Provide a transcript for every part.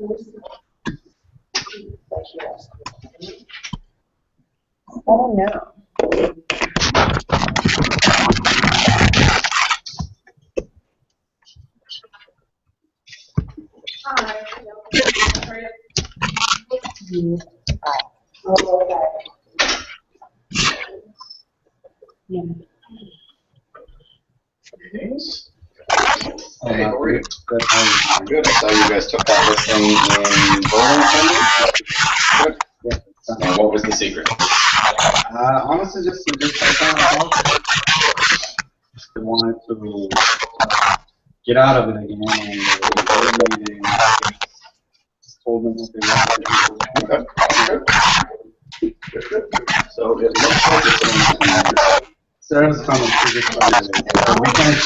Oh no. Hey, how are you? Good. I'm good. I saw you guys took that listing in Berlin. Good. Yeah. And what was the secret? Honestly, just I wanted to get out of it again, and they just told them what they wanted to do. Good. So it looks like it's going to be. Sarah's coming to this one. We can't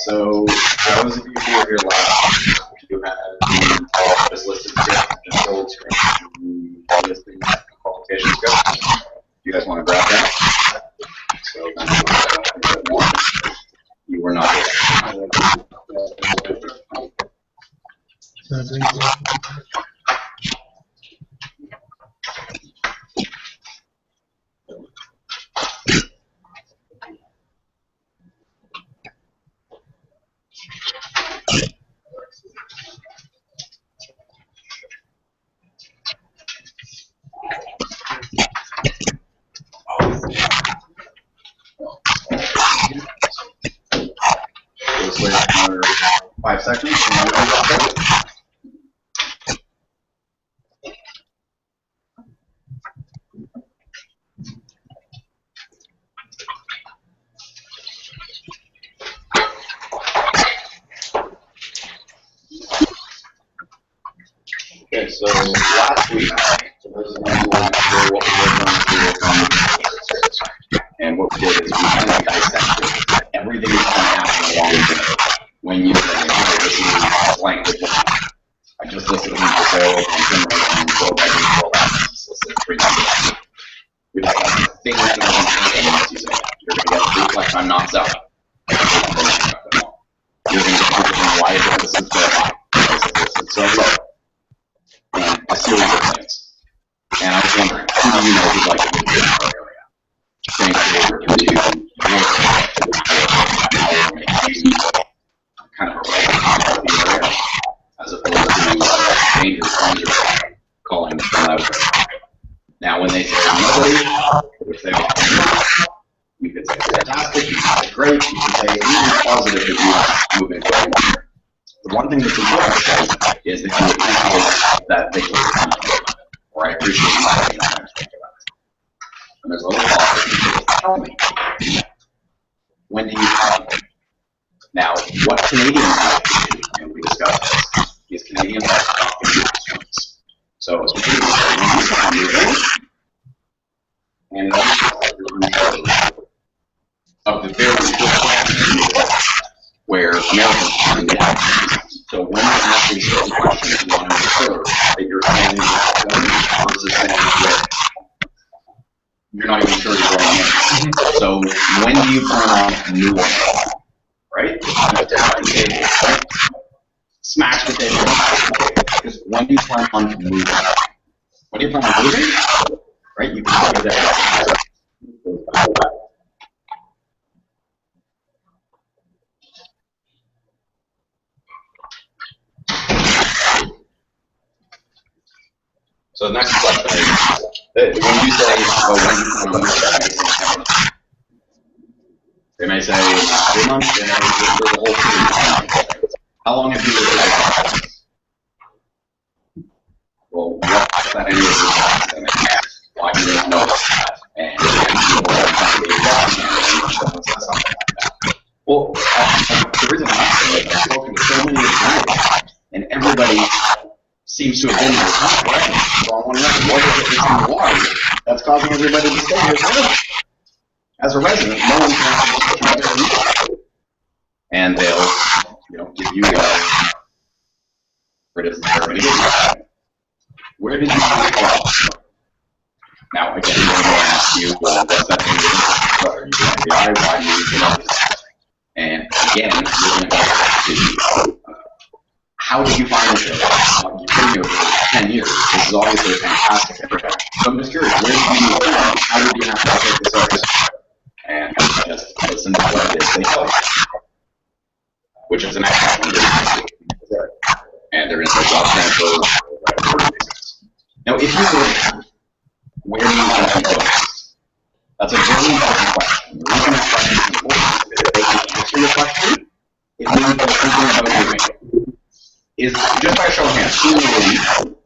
So, for those of you who were here last, you had this listed script and sold script, the listing qualification script. You guys want to grab that? So, you were not here. Let's wait another 5 seconds. Okay, so last week, so those of you who weren't sure what we worked on, and what we did is we kind of dissected everything that's going to happen along with it when you say, hey, this is language. I just listed a link for sale and go back and pull that. Just listed 3 numbers. We have a thing that doesn't happen unless you say, you're going to get 3 lifetime not selling. You're going to get people why is it this is so high? Why is it listed so low? And a series of things. And I was wondering, who do you know who'd like to move to our area? Same thing over to your kind of a regular part of the area, as opposed to dangerous strangers calling them out. Now, when they say nobody, which they want to know, you could say fantastic, you could say great, you could say even positive if you want to move into it. The one thing that's important to say is that you appreciate that they take the time to think about it, or I appreciate you taking the time to think about it. And there's a little pause. Tell me, when do you tell me? Now, what Canadians like to do, and we discussed this, is Canadians like to talk in terms. So, as we do, when you say I'm moving, and it also of the very good where Americans find the accents. So when you ask these certain questions, you want to make sure that you're saying versus saying that you're not even sure you're going in. So when do you plan on moving? Right? Right? Smash the table. Because when do you plan on moving? When do you plan on moving? Right? You can say that. So the next question is, when you say, when you plan on moving, they may say 3 months, they may say the whole 3 months. How long have you lived in Well, what's that any of this? Why do they know that? And well, the reason I'm asking is I've spoken to so many people, and everybody seems to have been there right? So I want to know, what is it that's in the water that's causing everybody to stay here forever? As a resident, no one can actually and they'll, give you where does everybody get you? Where did you come from? Now, again, they may ask you, well, what's that thing you're interested in? What are you doing AI? Why do you need to know this? And again, you're going to go back to how did you find this? You've been here for 10 years. This is obviously a fantastic area. So I'm just curious, where did you move from? How did you have to take this area? And just listen to what it is they tell you, which is an excellent one. And there is a job transfer. Now, if you were, where do you want to go? That's a very important question. The reason that question is important is if they can answer your question, it means they're thinking about moving. Is just by a show of hands, who will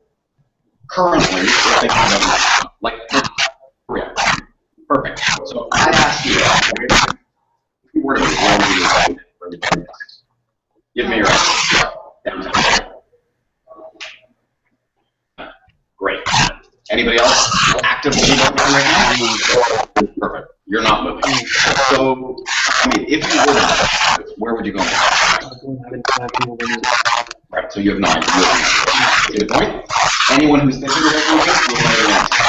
currently is thinking about like Korea? Perfect. So I ask you, if you were to move, where would you go? Give me your answer. Downtown. Great. Anybody else actively moving right now? Perfect. You're not moving. So, I mean, if you were to move, where would you go? Right, so you have 9. Good point. Anyone who's thinking about moving will know the answer.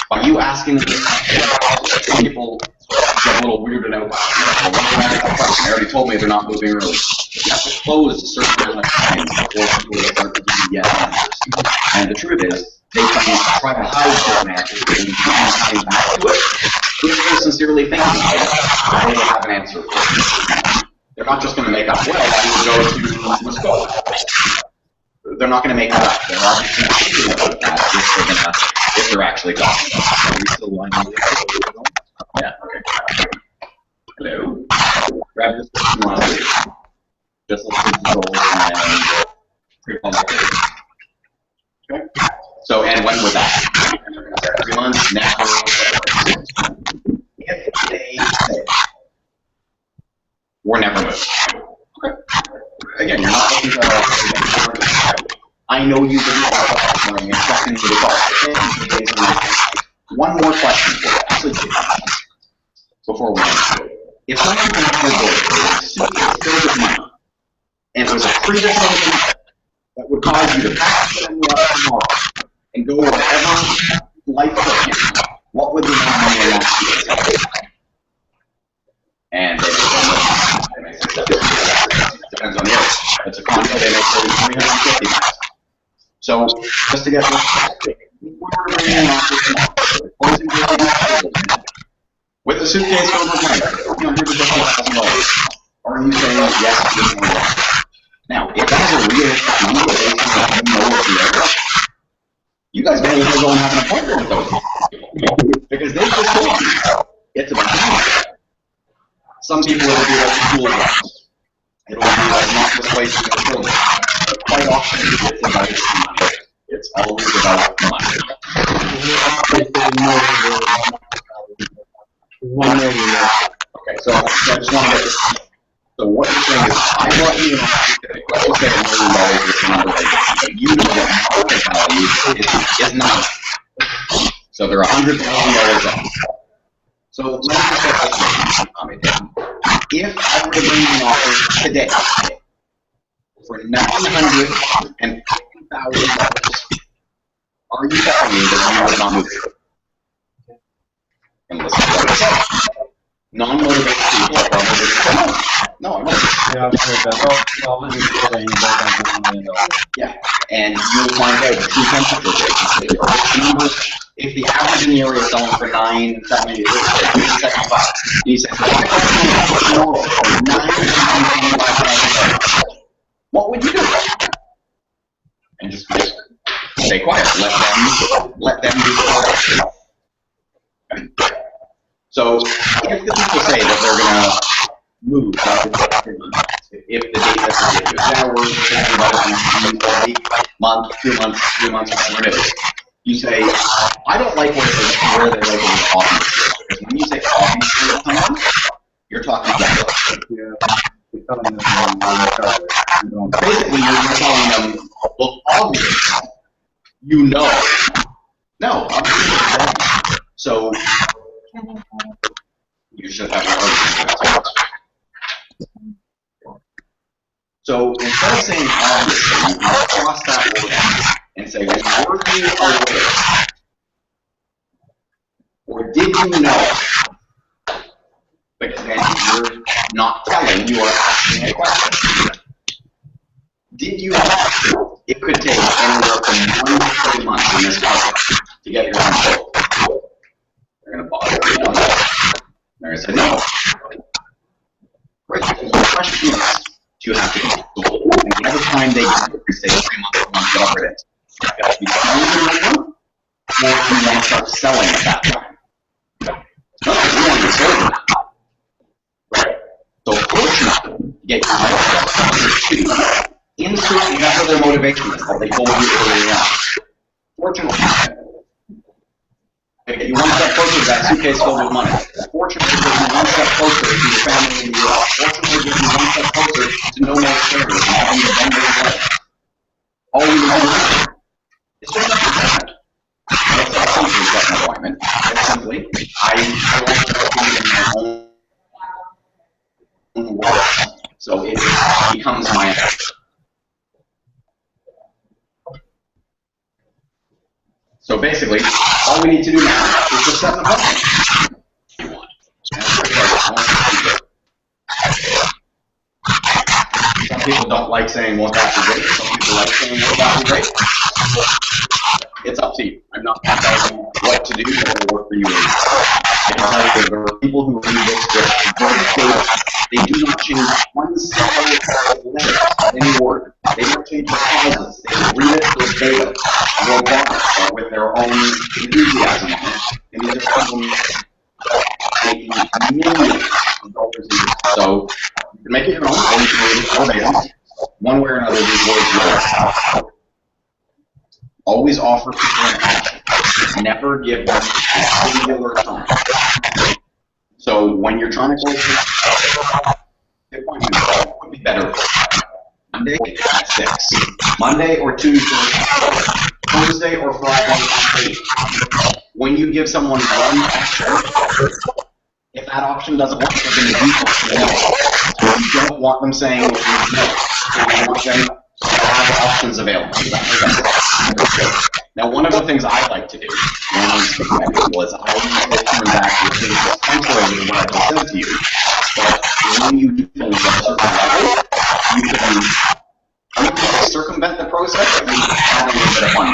By you asking this question, some people get a little weirded out. They already told me they're not moving early. You have to close a certain amount of time before people start to give you yes answers. And the truth is, they try to hide certain answers and coming back to it. If they're sincerely thinking about it, they will have an answer for it. They're not just going to make up, well, I would go to Wisconsin. They're not going to make that up. They're obviously thinking about that if they're actually talking about it. Are we still lining up? Yeah, okay. Hello. Grab this person last week. Just listen to control and pre-public. Okay. So, and when was that? 3 months, now. If they say, we're never moving. Okay. Again, you're not looking to, I know you've been you're checking for the call. One more question for you. Actually, 2 questions before we end. If someone came to your door filled with money, and it was a previous something that would cause you to pack it in the up tomorrow and go wherever life took you, what would the money in that be? And they may say, depends on the area. If it's a condo, they may say $350. So, just to get this, with the suitcase filled with money, $250,000, are you saying yes to this? Now, if that is a realistic number based on you know the area, you guys may want to go and have an appointment with those people because they just told you it's about money. Some people will be like school drugs. It'll be like not displacing their children. But quite often it's about money. It's always about money. Okay, so I just want to get this. So what you're saying is, I want you to know, let's just say $1 million is the number but you know that market value is not. So they're $100,000 up. So let me just get this if I were to bring an offer today for $950,000, are you telling me that you would not move? And listen to what I said. Non-motivated people are probably no, I won't. Yeah, I've heard that. Yeah, and you will find out the true temperature rate. If the average in the area is selling for $9.75, and you say, what would you do? And just stay quiet. Let them do the work. Okay. So if the people say that they're going to move, if the date that they give you, now we're thinking about it in a month, 2 months, 3 months, whatever it is, you say, I don't like where they're located in coffee stores. Because when you say coffee store to someone, you're talking about basically, you're telling them, well, obviously, you know. No, obviously, so you should have an argument. So instead of saying obviously, you can cross that word out and say, we're working away Or did you know? Because then you're not telling, you are asking a question. Did you know it could take anywhere from 1 to 3 months in this market to get your home sold? They're going to bother you. They're going to say no. Great. The question is, do you have to be sold? And the other time they say 3 months, 4 months, whatever it is, you have to be selling, or you want to start selling at that time. No, you want to be sold now. Right? So fortunately, you get your life insert whatever their motivation is that they told you earlier on. Fortunately, they get you one step closer to that suitcase filled with money. Fortunately, they get you one step closer to your family in the U.S. Fortunately, they get you one step closer to no more carriers and having to bend their way. All we need to do is just understand. It's not simply get an appointment. It's simply, I want to be in my own world. So it becomes my own. So basically, all we need to do now is just set an appointment. You want. Some people don't like saying, won't that be great? Some people like saying, won't that be great? It's up to you. I'm not telling you what to do that will work for you. I can tell you there are people who read this just they do not change one single letter of any word. They don't change the pauses. They read it verbatim, robotic, or with their own enthusiasm. And these are people making millions of dollars a year. So you can make it your own, or you can read it verbatim. One way or another, these words will. Always offer people an option. Never give them a singular time. So when you're trying to close the appointment, it would be better Monday at 6. Monday or Tuesday, Thursday or Friday at 8. When you give someone one option, if that option doesn't work, they're going to do something else. So you don't want them saying no. So you want them to have options available. Now, one of the things I like to do when I'm speaking to people is I always turn back to things that's contrary to what I just said to you. But when you do things at a certain level, you can circumvent the process and add a little bit of fun.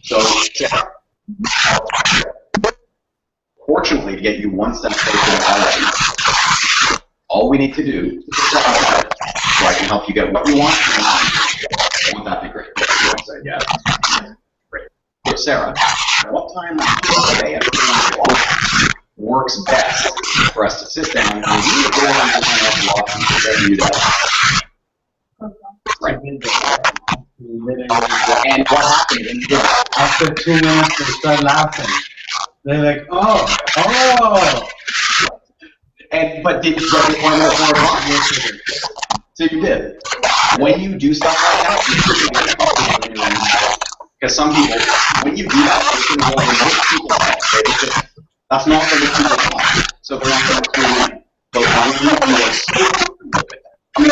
So, fortunately, to get you one step closer to quality, all we need to do is step aside so I can help you get what you want. Won't that be great? Say, yeah. Great. So, Sarah, what time of the day works best for us to sit down and review the goals and financial options for every day? Right. And what happened in the after 2 minutes, they start laughing. They're like, oh. But did you get the point of 4 o'clock? So you did. When you do stuff like that, because some people, when you do that, it's going to go over most people's heads. That's not for the people talk. So they're not going to tune in. But when you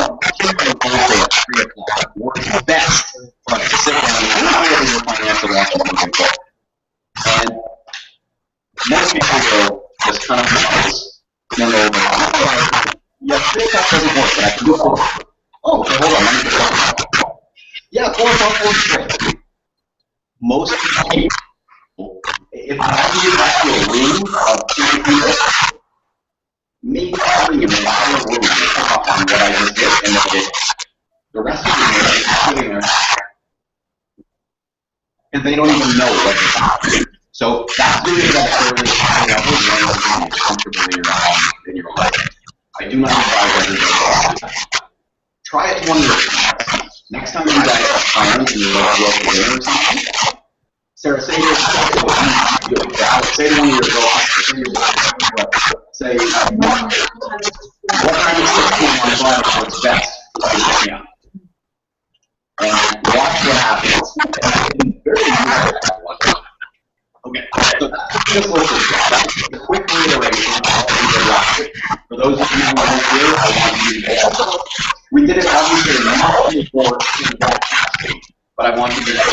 are so Thursday at 3 o'clock works best for us to sit down and go over your financial options moving forward. And most people will just kind of go over, yeah, 3 o'clock doesn't work, but I can do 4. Oh, okay, hold on, let me just talk about it. Yeah, 4 o'clock works great. Most people, if I give back to a room of 2 people, maybe 3 in the entire room will pick up on what I just did, and the rest of the room is sitting there, and they don't even know what it's about. So that's doing it at a fairly high level when you're comfortable in your own life. I do not advise everybody to do that. Try it one of your friends. Next time you guys have plans and you're going to go for dinner or something, Sarah, say to one of your girls, say, what time is 6 p.m. on Friday works best to pick me up? And watch what happens. And very easy. Okay, so just listen. A quick reiteration of the last week. For those of you who weren't here, I want you to we did it obviously not before last week, but I want you to get a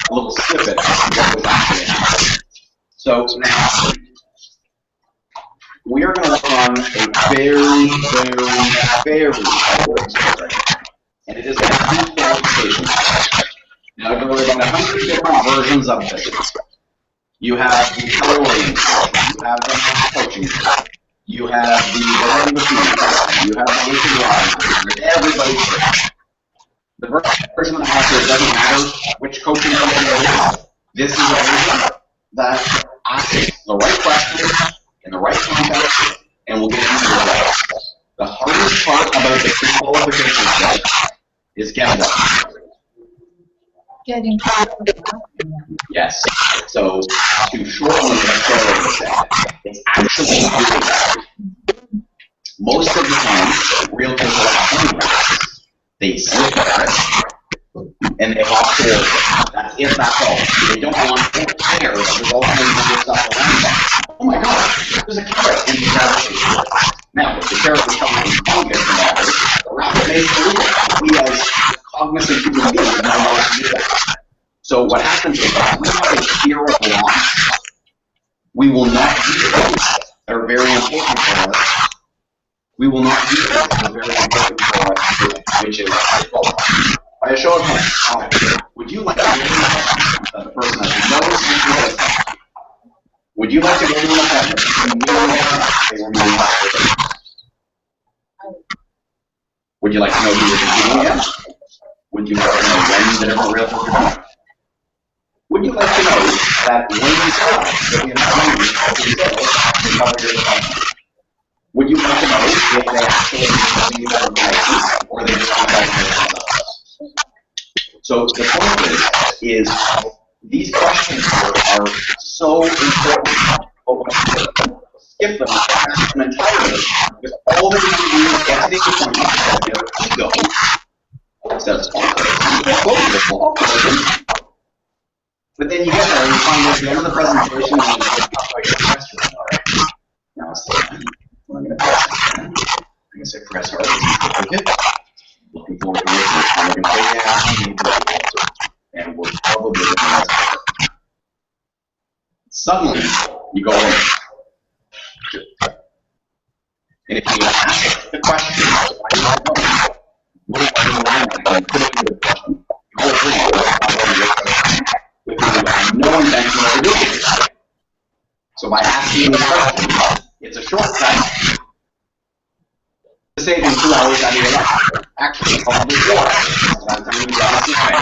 little snippet of what was actually happening. So now, we are going to work on a very, very important subject, and it is the qualification. Now, there are about 100 different versions of this. You have the tailoring, you have the coaching, you have the you have the liquid everybody's version. The version that I have here doesn't matter which coaching company it is. This is a version that asks the right questions in the right context, and will get into the right. The hardest part about the pre-qualification step is getting that. Getting Yes. So to shorten the step, it's actually most of the time, real people have practice. They slip at and they walk towards it. That's if that's all. They don't want to care that there's all kinds of stuff around them. Oh my God, there's a carrot in the rabbit. Now, if the carrot is coming from fungus and that, the rabbit may believe it. We as cognizant human beings would not want to do that. So what happens is that we have a fear of loss. We will not use those that are very important for us. We will not use those that are very important for us, which is by a show of hands. Would you like to go to the person that knows would you like to go to an appointment they were moved? Would you like to know who you're competing against? Would you like to know when the different real are going? Would you like to know that when you start, that we have money, would you like to know if they actually have you have a license or they just want to themselves? So the point is these questions are so important, but skip them, ask them entirely, because all they're going to do is get to the appointment and their ego says, but then you get there and you find at the end of the presentation and you talk about your question. All right. Now it's time. I'm going to press again. I'm going to say press hard. Okay. Looking forward to this. I'm going to say yeah, and we're probably going to suddenly you go in. And if you ask the question, why do I know? What if I know? I put it in the question. You whole thing with no intention of doing it. So by asking the question, it's a shortcut to save you 2 hours out of your life. Actually, probably 4 hours. By the time you get this way,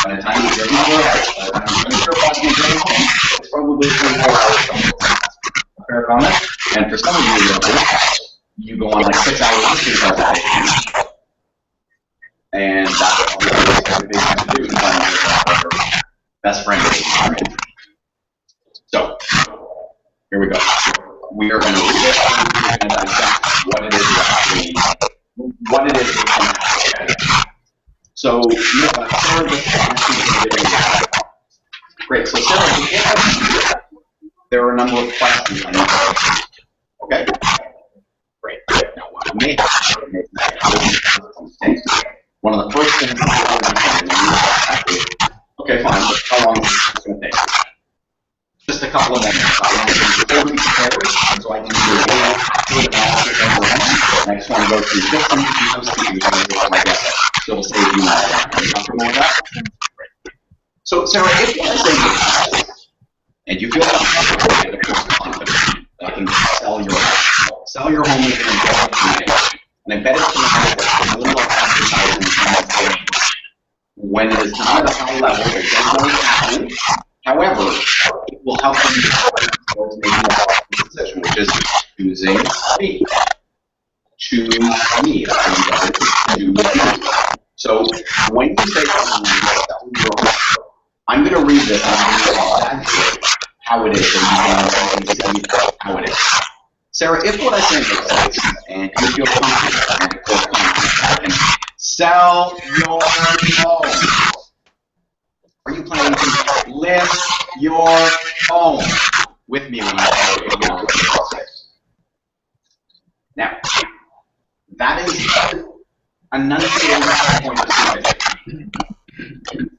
by the time you get into it, by the time you finish your question, it's probably 3 or 4 hours. Fair comment? And for some of you go on like 6 hours listening to presentation. And that's what a big thing to do. Best friend. So, here we go. We are going to read it and dissect what it is that so, Sarah just great. So, Sarah, there are a number of questions I know. Okay? Great. Now, what I may one of the first things okay, fine, but how long is this going to take? Just a couple of minutes. I want to be prepared so I can do the analysis. I just want to go through just some housekeeping I guess. So we'll save you now. Are you comfortable with that? Great. So, Sarah, if you say and you feel confident that I can sell your home with an embedded community. An embedded community is a little advertising when it is not at a high level, it doesn't know what's happening. However, it will help them towards making a decision, which is choosing me. Choose me. So when you say I'm going to read this and I'm going to exaggerate how it is, so you can see how it is. Sarah, if what I say makes sense, and you feel confident, I can sell your home. Are you planning to list your home with me when I tell you? Now, that is enunciating the point of submission.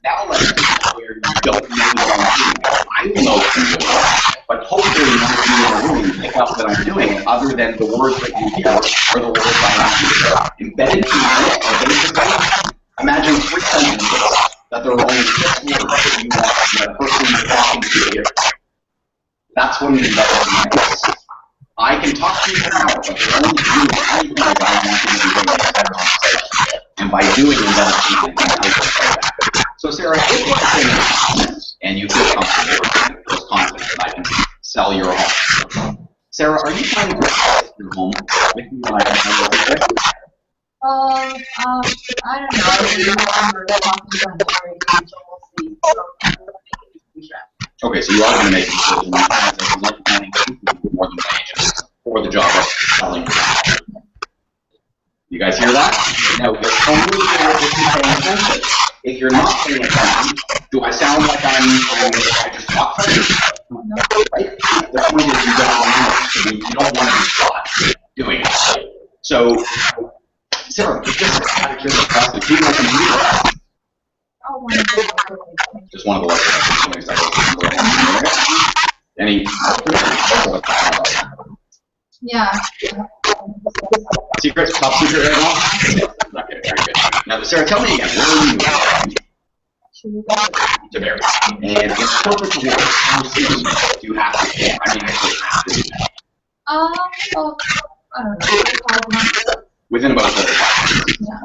Now let's do where you don't know what I'm doing. I will know what I'm doing, but hopefully none of you in the room pick up that I'm doing it, other than the words that you hear or the words I am hearing. Embedded keywords are basically, imagine 3 sentences that there are only 6 words that you want the person you're talking to hear. That's what an embedded keyword is. I can talk to you for an hour, but there are only 3 words I want you to be doing this conversation. And by doing embedded keywords, I can say that. So Sarah, if you're saying and you feel comfortable, feel confident that I can sell your home. Sarah, are you trying to sell your home with me when I can sell your home? I don't know. I remember talking to the agent, we'll see. Okay, so you are going to make a decision. You'd like to make more than an agent for the job of selling your house. You guys hear that? Now, you're only here if you're paying attention. If you're not paying attention, do I sound like I just talk for you? No. Right? The point is you don't want to be caught doing it. So, Sarah, just out of curiosity, do you like a computer? Just one of the lessons. Any? Yeah. Secret? Top secret right now? Okay, very good. Now, Sarah, tell me again, where are you? To Barry. And in perfect world, how soon do you have to pay? I mean, actually have to do that. Well, I don't know, 5 months. Within about 5 months. Yeah.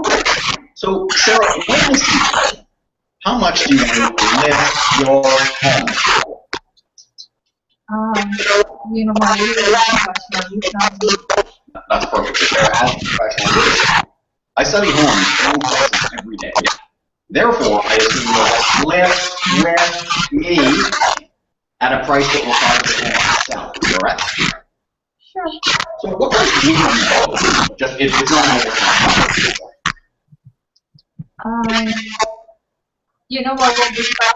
So, Sarah, when I see how much do you want to live your home? You know, my question, that's perfect. Sarah, ask the question. I study homes in places every day. Therefore, I assume you'll live with me at a price that will cause the home to sell, correct? Sure. So what price do you know? Just, it's not you know what, we'll discuss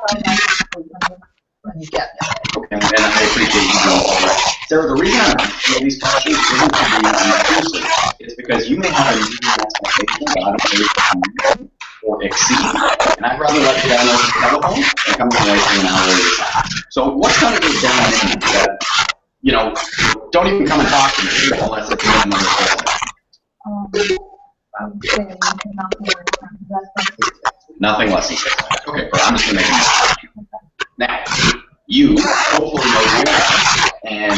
when you get there. Okay, and I appreciate you doing all right. Sarah, the reason I'm asking these questions isn't to be intrusive. It's because you may have a new expectation that I don't know or exceed. And I'd rather let you down over the telephone and come away for an hour later. So what kind of goes down in that, you know, don't even come and talk to me unless it's another person. I would say nothing less than 6 months. Okay, I'm just going to make a note. Now, you hopefully know who you are, and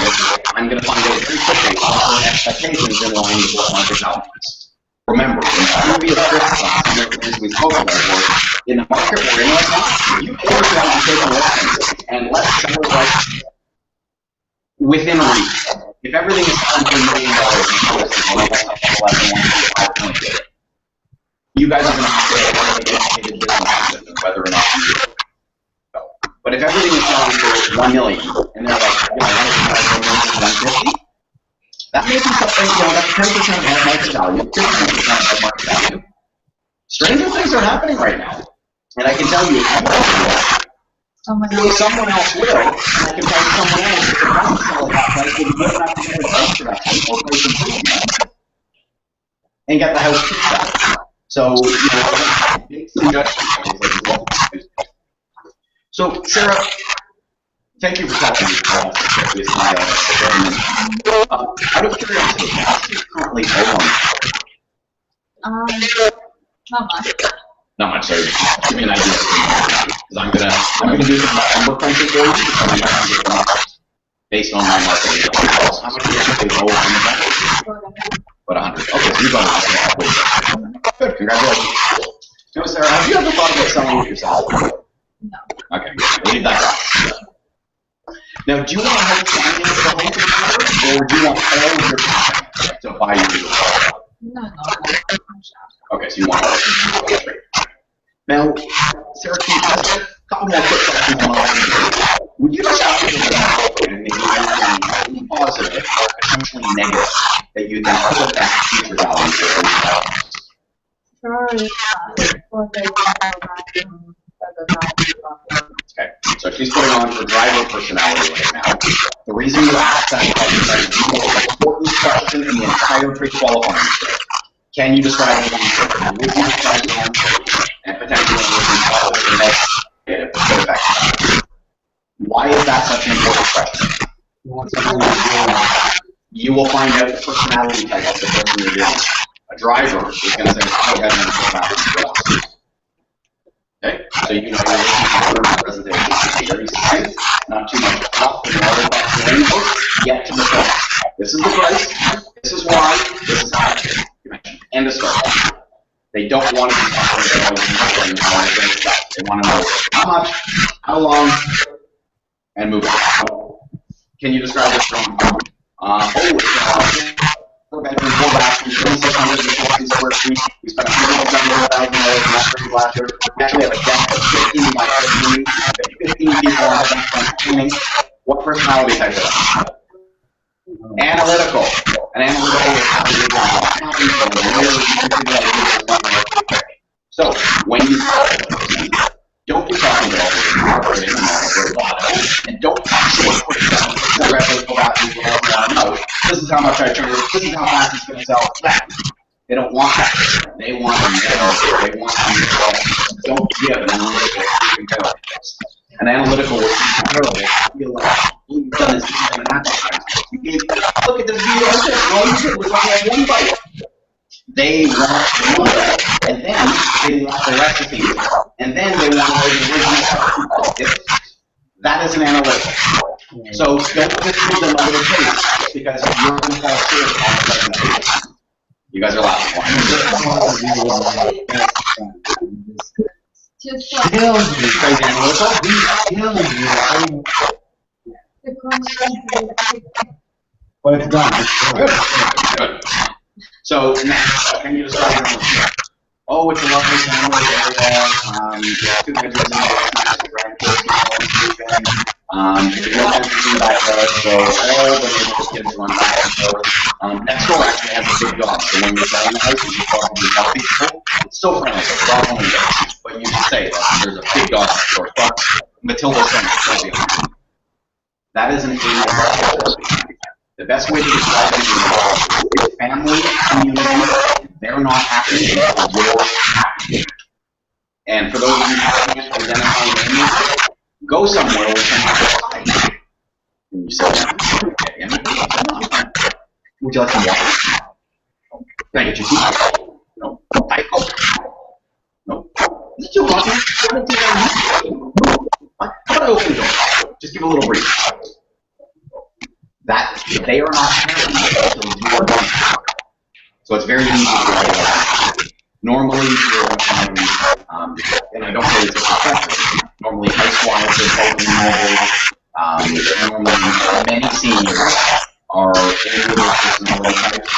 I'm going to find out pretty quickly what expectations in line with what market values. Remember, in the previous script class, some of the things we spoke about were, in the market we're in right now, you force them to take a look and let sell right within reach. If everything is selling for $1 million and you guys are going to have to have an educated business whether or not you do it. But if everything is selling for $1 million, and they're like, you know, $150, that may be something, you know, that's 10% of market value, 15% of market value. Stranger things are happening right now. And I can tell you, if you don't do it, someone else will. And I can tell you someone else if they're not selling that price, will be good enough to get a price production or price improvement and get the house cheap back. So, you know, make some judgments. So, Sarah, thank you for talking to me. Out of curiosity, how much do you currently owe on? Not much. Not much, so give me an idea. Because I'm gonna do some more crunching for you because I'm gonna get them based on my marketing. How much do you actually owe on the back? About 100. Okay, so you got it. Good, congratulations. So, Sarah, have you ever thought about selling it yourself? No. Okay, good. We'll leave that out. Now, do you want to help finance the home together, or do you want all of your time to buy your home? No. Okay, so you want to. Now, Sarah, can you ask a couple more quick questions on all. Would you just ask me and maybe anything positive or potentially negative that you think could affect future value for the Okay, so she's putting on for driver personality right now. The reason you asked that is the most important question in the entire pre-qualifying stage. Can you describe the answer? Would you describe the answer? and potentially negative effect. Why is that such an important question? You will find out the personality type of the person you're dealing with. A driver is going to say, "I have no personality." Okay, so you know your presentation should be very succinct, not too much fluff and all across the rainbow. Get to the point. This is the price. This is why. This is how. End of story. They don't want to be talking about all the stuff. They want to know how much, how long, and move on. Can you describe this from? Four bedroom, four bathrooms, 2,660 square feet. We spent $100,000 last year. We actually have a desk that's 15 by 15. 15 people on the desk cleaning. What personality type is that? Analytical. An analytical is how you do. So, when you don't be talking about all this, and don't actually put it down. This is how much I charge. This is how fast it's going to sell. They don't want that. They want them there. They want them there. Don't give an analytical. An analytical is feel like you've done this and that. You gave, look at this video. All you did was only one bite. They want more, and then they want the recipe, and then they want the original. That is an analytical. So don't just give them a little taste, because you're going to fall short on the presentation. You guys are laughing. Just like Kills me. Crazy analytical? But it's done. Good. So now, can you describe your own? Oh, it's a lovely family area. 2 bedrooms in the grandkids. There's no fences in the backyard, so all the neighborhood kids run back and forth. Next door actually has a big dog, so when you're selling the house, you probably tell people, it's so friendly, it's dog only dog. But you can say that there's a big dog next door. But Matilda's friendly. That is an area. The best way to describe it is family, community. They're not happy, you're happy. And for those of you who can't identify names, go somewhere with someone. And you say, would you like some water? Can I get you tea? No. Diet Coke? No. Is it too hot? How about I open the door? Just give a little breathe. That they are not happy, so you are not. So it's very easy to write about. Normally, you're and I don't say this as a professor, normally housewives are totally mobile. Normally, many seniors are older personality types.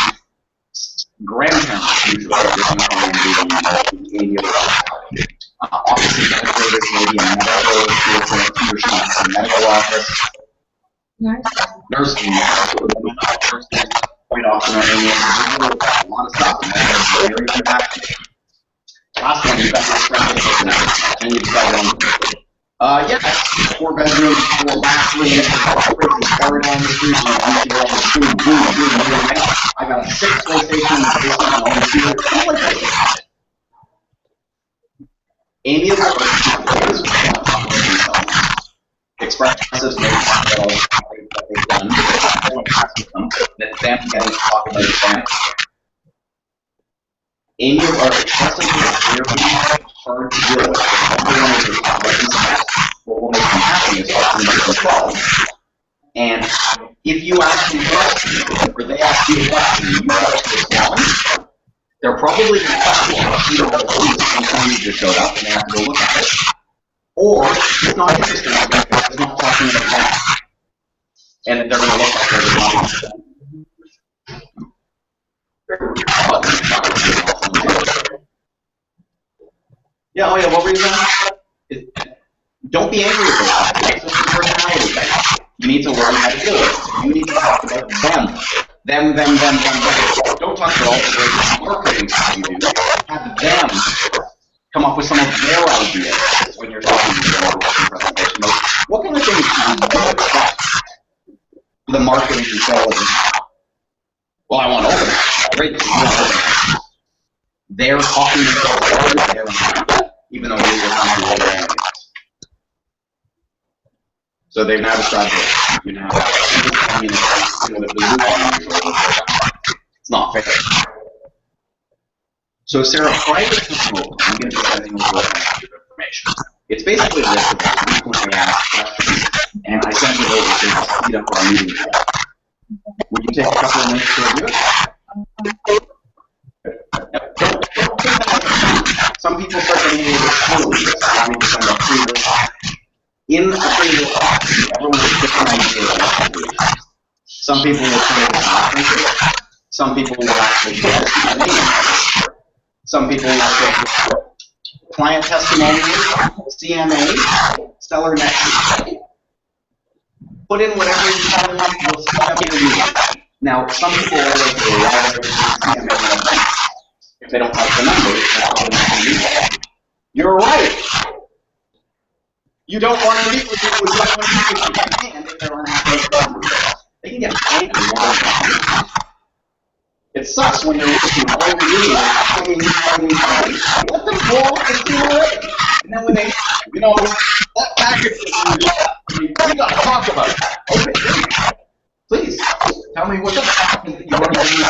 Grandparents usually are the behavior. Obviously, administrators may be a medical office. Nursing, quite often a lot of stuff, and that is very impactful. Last one, you've got this friendly personality. Can you describe one? Yes, 4 bedrooms, 4 bathrooms, car down the street, I got a 6 PlayStation in the basement, and all the computer. Amiable expressive that they've done, that them getting to talk about advantage. Amiable are expressive very hard to deal with. What will make them happy is talking about control. And if you ask them a question, or they ask you a question, and you respond, they're probably going to question you. Someone just showed up and they have to go look at it. Or it's not interesting. It's not talking about that. And they're going to look like they're not Yeah, oh yeah, what were you saying? Don't be angry with them. It's just a personality thing. You need to learn how to do it. You need to talk about them. Them. Don't talk about all the great marketing stuff you do. Have them come up with some of their ideas when you're talking to them. What kind of things do you expect the marketing and sales? Well, I want open. Great. They're talking themselves. even though these are not the other animals. So they've now described it. You now have communication with the It's not fair. So Sarah, prior to the smoke, I'm going to be sending you a little bit of information. It's basically a list of frequently asked questions, and I sent it over to speed up our meeting. Would you take a couple of minutes to review it? Some people start getting a little bit slow, allow me to send a free list. In a free list, everyone has different ideas of what to do. Some people will turn it into some people will actually put it. Some people will say client testimonials, CMA, seller nexus. Put in whatever you tell them, you'll speed up your meeting. Now, some people will say CMA. If they don't like the numbers, you're right. You don't want to meet with people with someone who can if they're unhappy with the numbers. They can get angry. It sucks when you're working all the meetings, let them go off the scene already. And then when they, that package we got to talk about that. Okay, please, tell me what the fuck is that you want to do.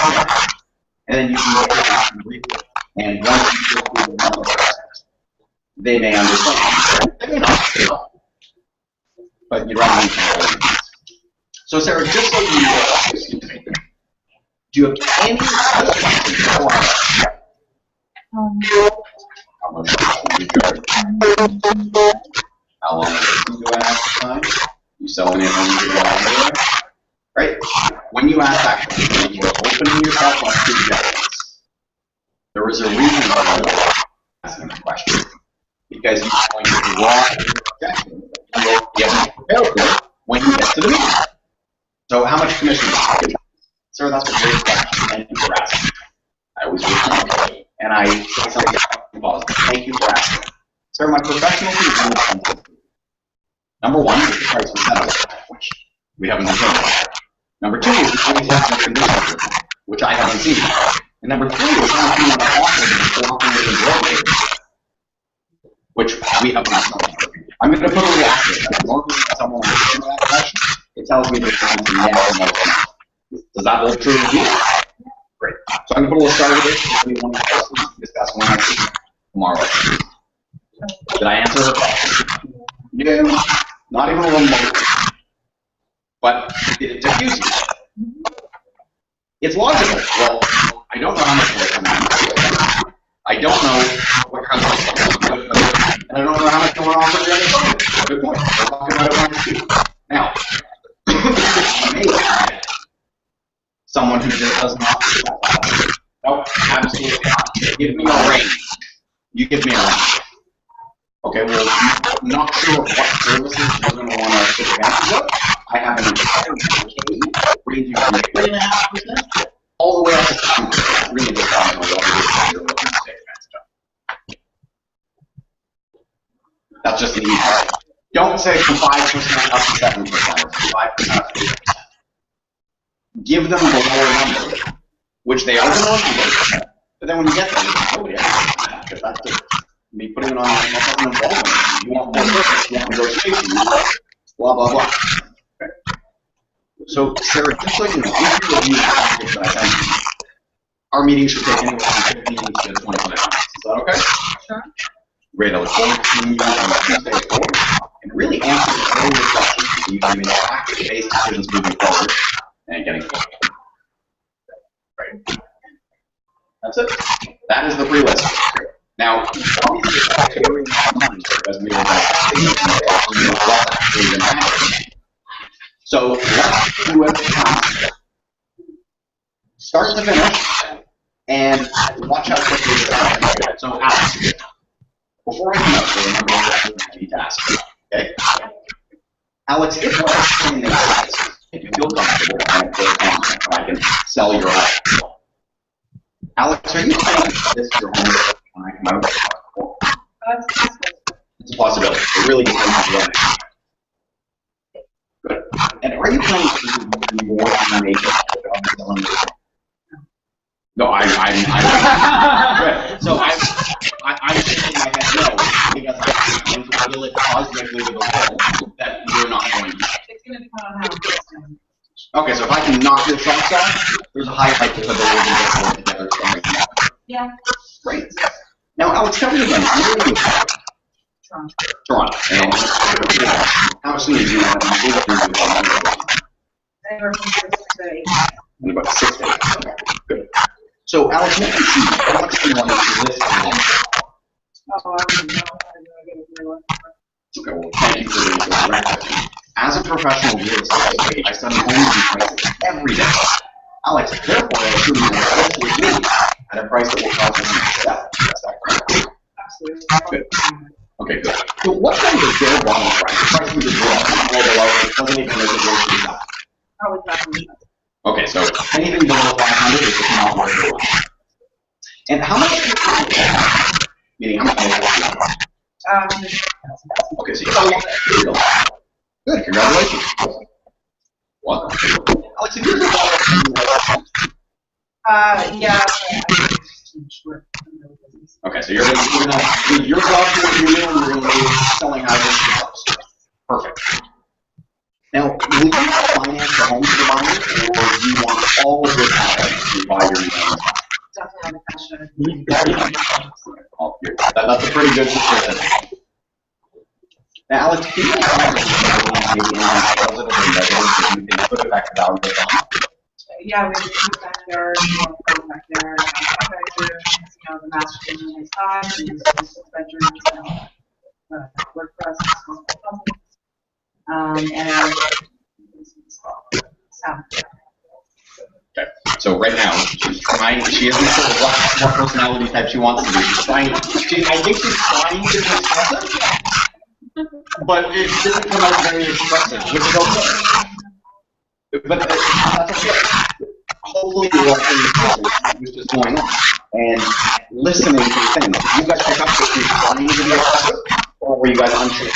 And then you can go back and read it. And once you go through the numbers, they may understand. They may not, but you're right. So Sarah, just so you know, do you have any questions for us? How long do you ask the time? You sell anything you go right? When you ask that question, you're opening yourself up to judgments. There is a reason why you're asking the question. Because you're going to draw objection and you'll get prepared for it when you get to the meeting. So how much commission do you get? Sir, that's a great question. Thank you for asking. I always respond. And I say something positive. Thank you for asking. Sir, my professional view. Number one is the price we set up, which we haven't seen. Number two is the always have the conditions, which I haven't seen. And number three is how much you want to offer the which we have not seen. I'm going to put a little asterisk. Normally, when someone asks that question, it tells me there's something yes and no. Does that hold true with you? Great. So I'm going to put a little start with this. We want to discuss one tomorrow. Did I answer her question? No, not even a little more. But did it diffuse you? It's logical. Well, I don't know how much will come out. I don't know what kind of and I don't know how much going on for the other side. Good point. We're talking about it on two. Now, someone who just does not do that. Nope, absolutely not. Give me a range. You give me a range. Okay, well, I'm not sure what services you're going to want to take advantage of. I have an entire decade ranging from 3.5% all the way up to 2%. Really just on what you're looking to take advantage of. That's just an easy part. Don't say from 5% up to 7%, 5% up to 8%. Give them the lower number, which they are going to remember. But then when you get there, nobody has because that's just me putting it on my involvement. You want more purpose, you want negotiation, you want blah, blah, blah. Okay. So, Sarah, just so you know, if you review the package that I sent you, our meeting should take anywhere from 15 to 25 minutes. Is that okay? Sure. Great. I look forward to seeing you on Tuesday at 4 and really answering all your questions so you can make package-based decisions moving forward and getting forward. Right. That's it. That is the free list. Now, obviously, it's very money because we were actually going to happen. So let's do it start to finish and watch how quickly you do. So Alex, before I come up, remember I need to ask you. Okay? Alex, if we're explaining this, if you feel comfortable and feel confident, I can sell your house. Alex, are you planning this your homework when I come out? It's a possibility. It really depends on what it is. Good. And are you planning to do more than an agent? No, I'm good. So I'm thinking in my head, no. will it cause wiggle to the wall that you're not going to? It's going to depend on how it's done. Okay, so if I can knock your socks off, there's a high likelihood that we'll get together somewhere. Yeah. Great. Now, Alex, tell me again, where are you? Toronto. And how soon did you want to move? Anywhere from 6 to 8. In about 6 days. Okay, good. So, Alex, let me see how much do you want to list on? Oh, I don't know. Okay, well, thank you for the record. As a professional real estate, I study homes and prices every day. Alex, therefore, I assume you will also with me at a price that will cause you to sell. Is that correct? Absolutely. Good. Okay, good. So what kind of bare bottom price? The price we just wrote, well below, it doesn't even make it worth the sell. Probably 500. Okay, so anything below 500 is just not worth it. And how much do you have? Meaning how much do you have? Okay, so you got a lot there. Good, congratulations. What? Alex, if you're Yeah. okay, so you're gonna your job for you and you're gonna be selling houses. Perfect. Now, will you finance the home to the buyer, or do you want all of your assets to buy your own? Definitely the That's a pretty good description. Now, Alex, can you maybe positive or negative that you can put it back to value of the home? Yeah, we have a backyard, backyard, the master bedroom inside, and the bedrooms, work for us, and okay. So right now, she's trying, she hasn't said what personality type she wants to be. She's trying, I think she's trying to be expressive, but it didn't come out very expressive, which is okay. But that's okay. Hopefully you're watching what's just going on and listening to the thing. Did you guys pick up that she's trying to be expressive, or were you guys unsure?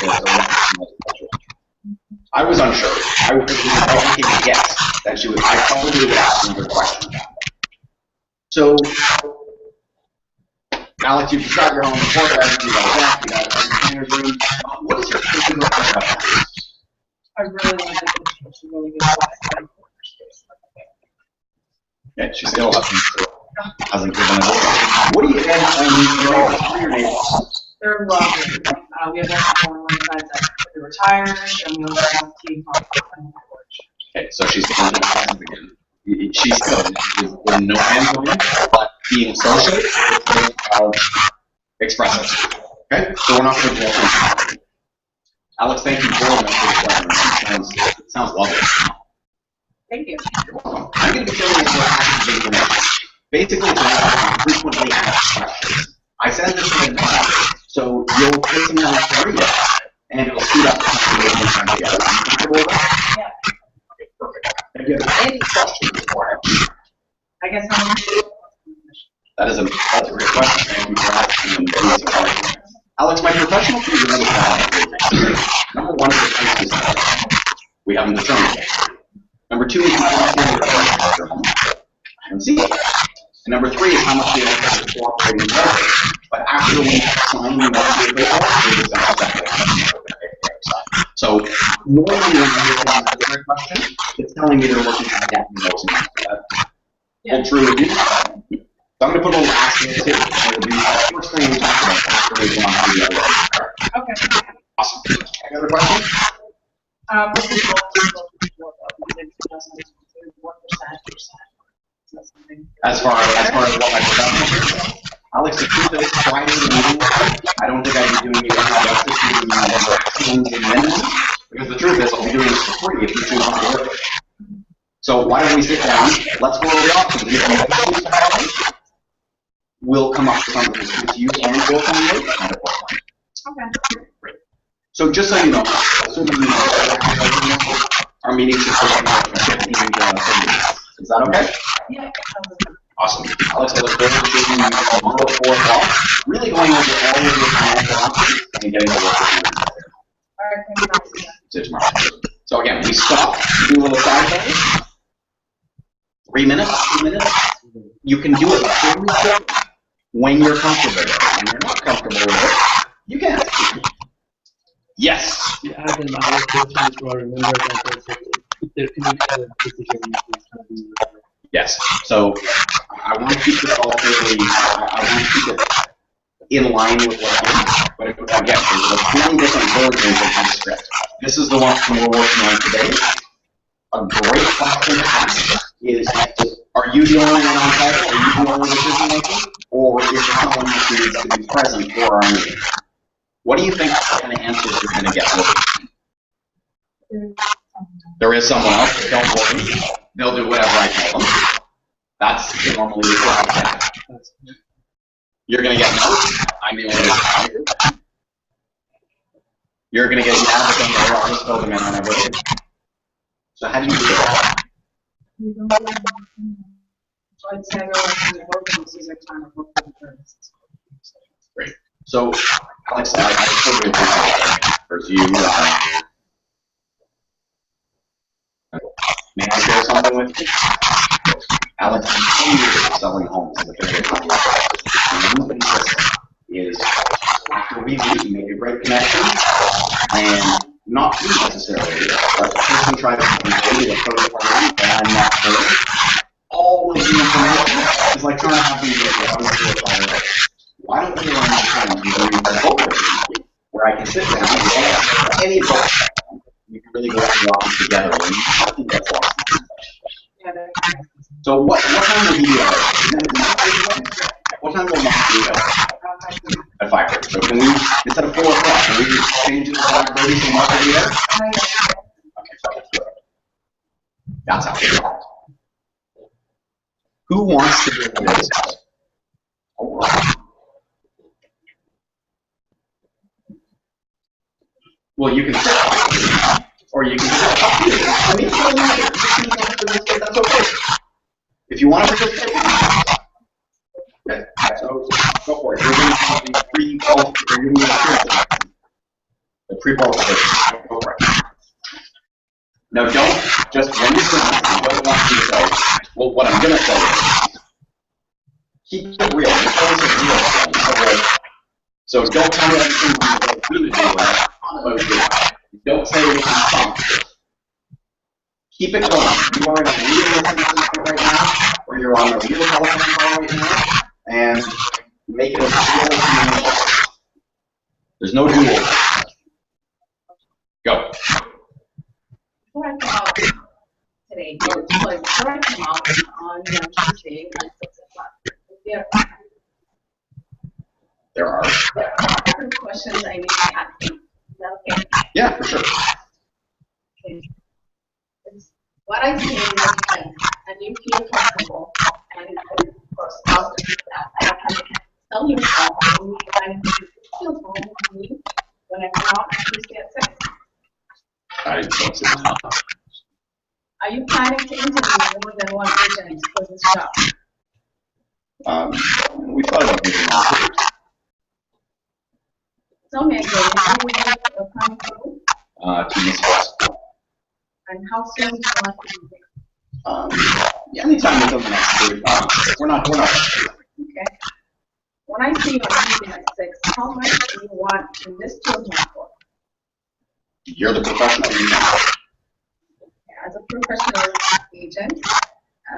I was unsure. I was thinking yes, that she was. I probably would ask another question. So, Alex, you've described your home before. You got a bath, you got a container room. What is your favorite about that? I really like it. It's really good. Yeah, she still hasn't given it away. What do you guys what are your neighbors? They're lovely. We have one side that they're retired, and we also have tea on the porch. Okay, so she's going to the again. She's good. There's no hands on it, but being social is expressive. Okay, so we're not going to do Alex, thank you very much for the question. It sounds lovely. Thank you. You're welcome. I'm going to be filling in for active information. Basically, it's about frequently asked questions. I send this in advance, so you'll listen to it every day, and it'll speed up the time to get it. Are you comfortable with that? Yeah. Okay, perfect. Have you have any questions beforehand? I guess I'm That's a great question. Thank you for asking. Alex, my professional fees are really Number one is the price we haven't determined yet. Number two is I haven't seen it. And number three is how much they have to cooperate in leverage. But after we sign the mortgage paperwork, so normally when you're asking a question, it's telling me they're looking at that and those amounts. Hold true with you. So I'm going to put a little asterisk here. It'll be the first thing we talk about after we've gone through the other. okay. Awesome. Any other questions? As far as what my professional is, Alex, the truth is, prior to the meeting, I don't think I'd be doing you any justice using my maximums and minimums, because the truth is, I'll be doing this for free if you choose not to work. So why don't we sit down, let's go over the options. If you choose to have it, we'll come up with something that suits you and your family. Okay. Great. So just so you know, assuming you know, our meeting should take 15 minutes. Is that okay? Yeah. Awesome. Alex, I look forward to seeing you tomorrow at 4 o'clock. Really going over all of your financial options and getting the work with you. All right, thank you. See you tomorrow. So again, we stop, do a little side thing. 3 minutes, 2 minutes. You can do it very quick when you're comfortable with it. When you're not comfortable with it, you can't. Yes. You add an allocation to remember that they're connected decision. Yes. So I want to keep this all fairly. I want to keep it in line with what I'm doing. But again, there's 20 different versions of this script. This is the one we're working on today. A great question to ask is, are you the only one on title? Are you the only decision maker? Or is there someone who needs to be present for our meeting? What do you think kind of answers you're going to get? There is someone else, but don't worry. They'll do whatever I tell them. That's normally the case. You're going to get notes. I'm the only one. You're going to get yeah, but then I'll just fill them in on everything. So how do you do that? Great. So, Alex, I totally appreciate that. There's you. May I share something with you? Alex, I'm 10 years of selling homes in the very one thing is after we meet, you make a great connection, and not you necessarily, but the person tries to convey the third party, and I'm not sure. All of the information is like trying to have them why don't we learn the time to do where I can sit down and any book, you can really go to the office together, and I think that's awesome. So what time will he be out? What time will Mom be out? At 5:30. So can we, instead of 4 o'clock, can we just change it to 5:30 so Mark will be there? Okay, so that's good. That's how we go. Who wants to do this? Well, you can sit, or you can sit. I mean, that's okay. If you want to participate, okay. So go for it. You're going to have the pre-qualification. Go for it. Now, don't just when you're done, you don't want to say, well, what I'm going to say is, keep it real. So don't tell me everything you're going to do. Don't say anything. Keep it going. You are in a real right now, or you're on a real telephone call right now, and make it as real as you can. There's no duel. Go. Before I come out today, before I come out on Tuesday at 6 o'clock, There are different questions I need to ask you. Is that okay? Yeah, for sure. Okay. What I say is that, and you feel comfortable, and of course, I'll do that. I can tell you how I feel home with me when I come out on Tuesday at 6. I don't see that. Are you planning to interview more than one agent for this job? We thought about doing that. Tell me again, how would you apply for? 2 months. And how soon do you want to do it? Yeah, anytime within the next 3 months. We're not. Okay. When I see you on Tuesday at 6, how much do you want in this 2 months for? You're the professional. You know. As a professional agent,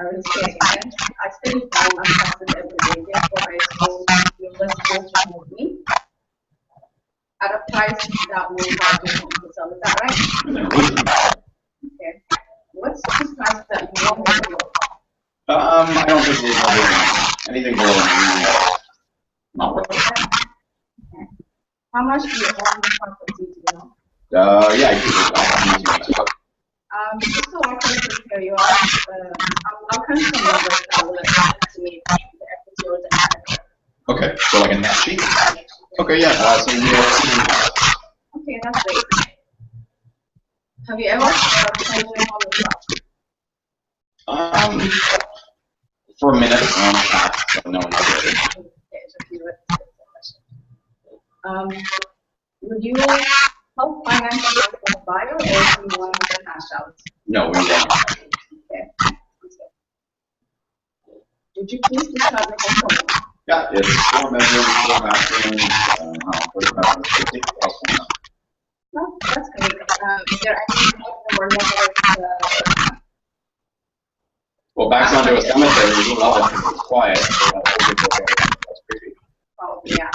real estate agent, I study time and classes every day. Therefore, I told you let's go to move me at a price that will buy your home to sell. Is that right? Okay. What's the price that you want me to go? I don't think we're going to anything below $1 not worth it. Okay. How much do you own the property, do you know? Yeah, I do. Just so I can prepare you, I'll count some numbers that will estimate the equity or the asset. Okay, so like a net sheet? Okay, yeah, so Okay, that's great. Have you ever sold your home yourself? For a minute, so no, not really. Would you help finance the buyer or do you want to cash out? No, we won't. Okay. Would you please describe the home for me? Yeah, it's 4 bedrooms, 4 bathrooms, 50,000. Well, that's great. Is there any more negative? Well, back onto a cemetery, you love it because it's quiet. So that's creepy. Oh, yeah.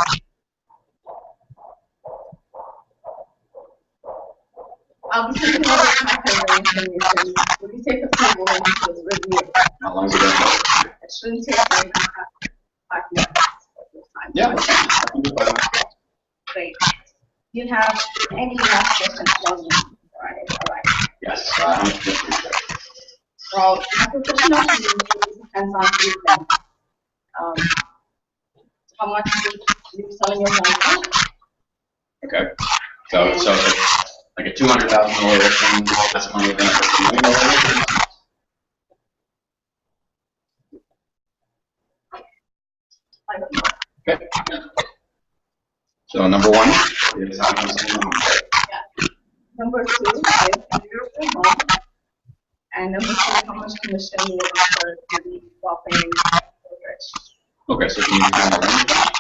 I'll be sending over my primary information. Would you take a few moments to review it? How long is it going to take? It shouldn't take like 5 minutes of your time. Yeah, I can do that. Great. Do you have any last questions for me? All right. Yes. Well, my professional community depends on three things. How much you selling your home for? Okay. So like a $200,000 listing, that's money than a $1 million listing. Okay. So number one is how much is the home. Yeah. Number two is your home. And number three, how much commission you would offer to the wealthy or rich. Okay, so can you kind of range that?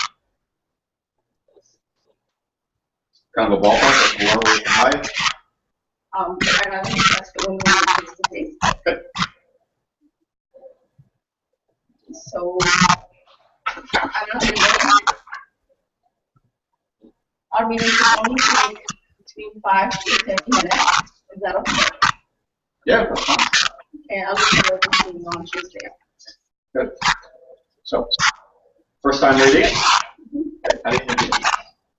Kind of a ballpark, like low, high? I'd rather discuss it when we meet face to face. Good. So, I don't know. Our meeting should only take between 5 to 10 minutes. Is that okay? Yeah, that's fine. Okay, I'll look forward to seeing you on Tuesday. Good. So, first time reading it? How do you think it?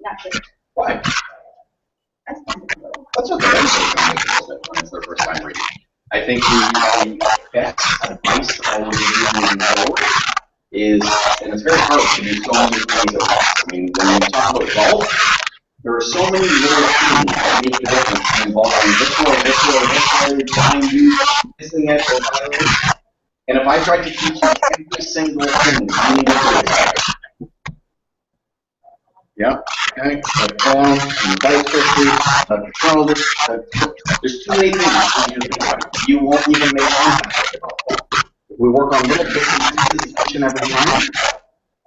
Not good. Why? That's fine. That's okay. When it's their first time reading. I think the best advice that I would give you moving forward is, and it's very hard to do so many things at once. I mean, when you talk about golf, there are so many little things that make the difference involving this way, behind you, missing it, or whatever. And if I tried to teach you every single thing, you need to do it. Yeah, okay, the phone, the dice history, the control, there's too many things that you think about. You won't even make contact about that. If we work on little bits and pieces each and every time,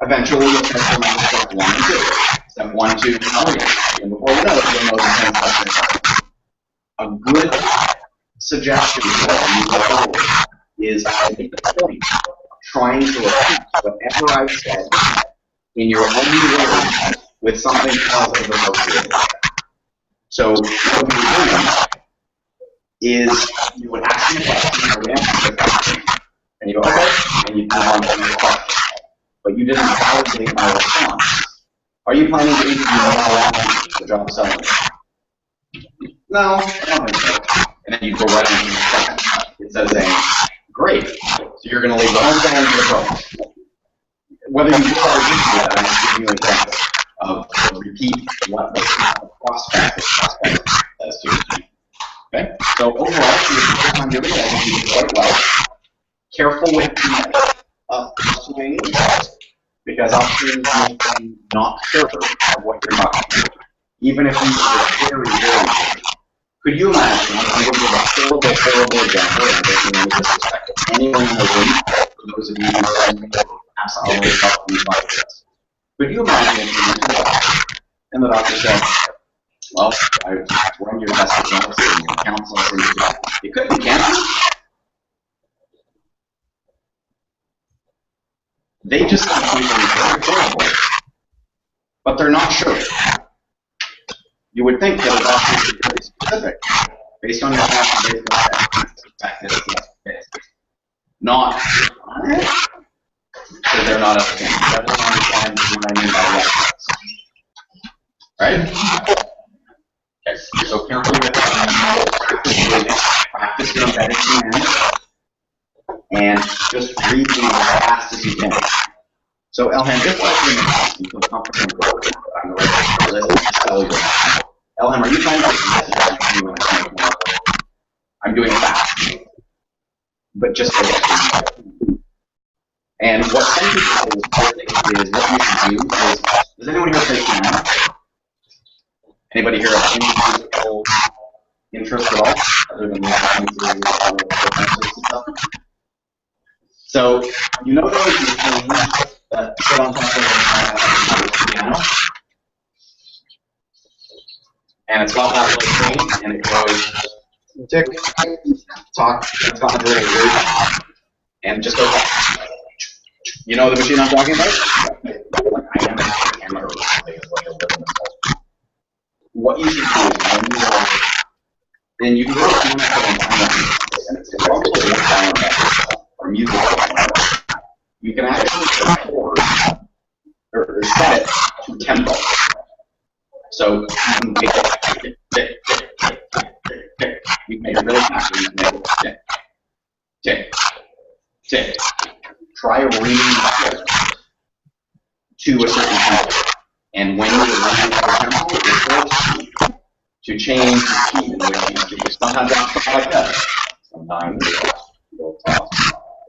eventually you'll start to remember step 1 and 2. Step 1, 2, 3. And before you know it, you'll know the 10 steps. A good suggestion for you go forward is to make the point of trying to repeat whatever I've said in your own words with something positive associated with it. So what you're doing is you would ask me a question, I would answer the question, and you go, okay, and you move on to the next question. But you didn't validate my response. Are you planning to interview me for the job selling? No, I don't think so. And then you go right on to the second. It says saying, great, so you're going to leave the home down to the pros. Whether you do or don't do that, I'm just giving you an example of repeat what the prospect says to you. Okay? So overall, for the first time doing it, I think you did quite well. Careful with the swing, because upswings make you not sure of what you're talking about. Even if you are very, very good. Could you imagine, I'm going to give a horrible example, and I don't mean any disrespect to anyone in the room, for those of you who are absolutely tough these podcasts. Could you imagine if you went to the doctor, and the doctor said, well, I run your test results and your counselor says it could be cancer? They just think something very horrible, but they're not sure. You would think that a doctor should be pretty specific, based on your past and based on that. Not, because they're not understanding. That doesn't understand what I mean by that. Right? Okay, so carefully with that. Practice your embedded command, and just read them as fast as you can. So, Elham, just like in the past, you feel comfortable on the right list to spell your name. Elham, are you trying to get the message out to me when I'm making more? I'm doing it fast. But just for this. And what some people is what you should do is, does anyone here play piano? Anybody here have any musical interest at all, other than listening to stuff? So, you know those machines that sit on top of the piano? And it's got that little screen, and it goes tick, talk, it's got the little word, and it just goes like, you know the machine I'm talking about? Like I am a camera, what you should do is when you are, then you can go to the and it's probably or music. You can actually record or set it to tempo. So you can make it tick, tick, tick, tick, tick. You can make it really fast. You can make it tick, tick, tick. Try reading it to a certain tempo. And when you're running the tempo, it forces you to change the speed in which you speak. Sometimes it's like this. Sometimes it'll talk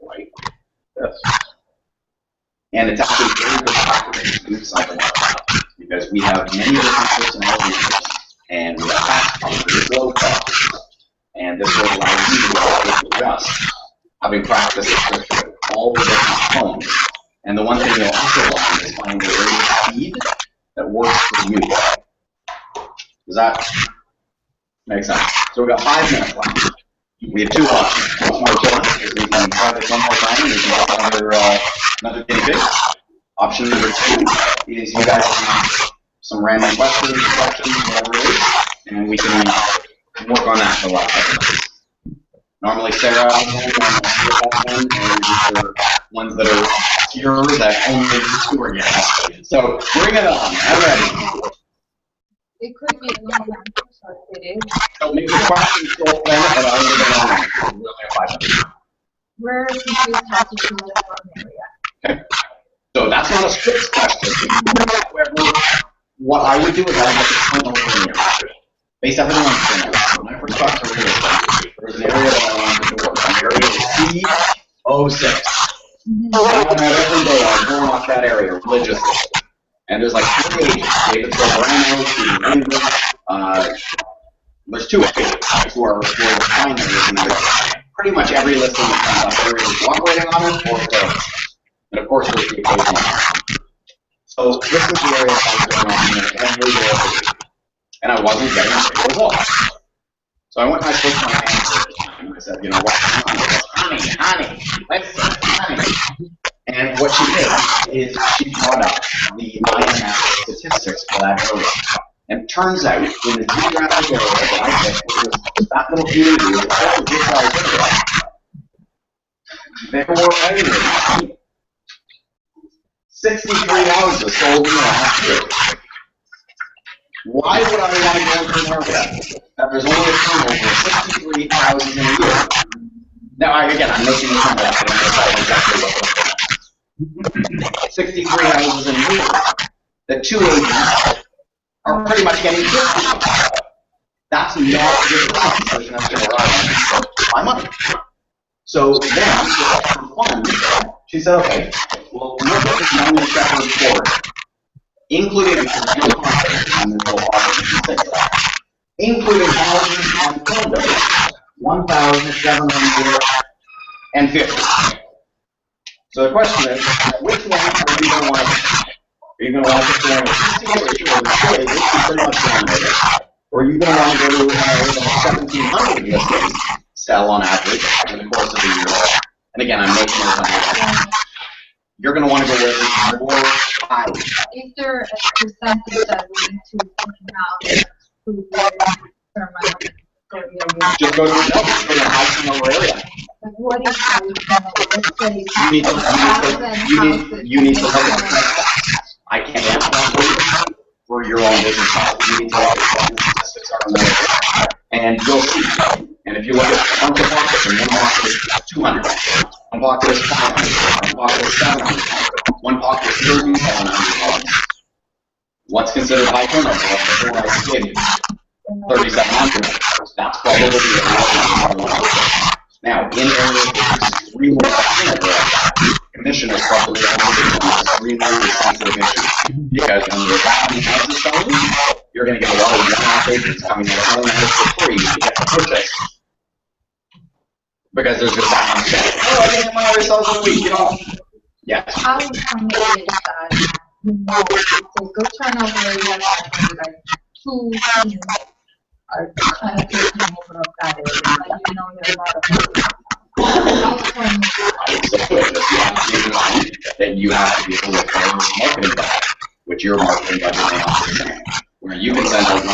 like this. And it's actually very good practice to do psychology because we have many different personalities and we have fast talkers, slow talkers, and this will allow you to adjust, having practiced all the different tones. And the one thing you'll also learn is find the rate of speed that works for you. Does that make sense? So we've got 5 minutes left. We have 2 options. One more challenge is we can try this one more time and we can get another guinea pig. Option number 2 is you guys have some random questions, whatever it is, and we can work on that for the last 5 minutes. Normally Sarah and these are ones that are pure that only you are getting. So bring it on. I'm ready. It could be a long answer, so it is. So make the question short then, and I'll leave it on. We'll have 5 minutes. Where confused how to choose a farm area? Okay. So that's not a strict question. However, what I would do is I would have to turn over in here. Base everything on the when I first got to real estate, there was an area that I wanted to work. The area was C06. I went out every day, I was going off that area religiously. And there's like 3 agents, David Sobrano, Stephen Ranger, there's 2 agents who are the pioneers in that. Pretty much every listing that comes up, there is operating on it or sales. And of course, there's the occasional one. So this is the area I was going on here every day. And I wasn't getting the results. So I went and I spoke to my manager and I said, you know, what's going on? Honey, listen, honey. And what she did is she brought up the IMF statistics for that area. And it turns out, in the geographic area that I picked, which was that little community, which was this size area, there were only 63 houses sold in the last year. Why would I want to go into an area that there's only a turnover of 63 houses in a year? Now, I'm making this number up, but I'm going to tell you exactly what 63 houses in a year. The 2 agents are pretty much getting 50. That's not a good proposition. That's going to run my money. So then, for fun, she said, okay, well, look at this 90 shepherd report, including including houses on condos, 1,750. So the question is, which one are you going to want to pick? Are you going to want to pick the one with 60 or pretty much dominated? Or are you going to want to go to an area that 1,700 listings sell on average in the course of the year? And again, I'm making this up. You're going to want to go where there's more high. Is there a percentage that we need to think about who just go to the high turnover area. But what is high turnover? Let's say you need to look at the statistics. I can't answer that for your own business model. You need to look at what the statistics are on that. And you'll see. And if you look at a bunch of pockets, and one pocket is 200, one pocket is 500, one pocket is 700, one pocket is 3,700. What's considered high turnover? Before I gave you 3,700. That's probably the area. Now, in areas with extremely high commission is probably extremely sensitive issue. Because when you're buying houses selling, you're going to get a lot of one-off agents coming in selling the house for free to get the purchase. Because there's just that much shit. Oh, I think my already sells in a week, you know? Yes. How is somebody that so go turn over like 2 are kind of taking over of that area. Like, you know, there are a lot of I would say that you have to keep in mind that you have to be able to fair marketing budget, which your marketing budget may not be the same. Where you can send out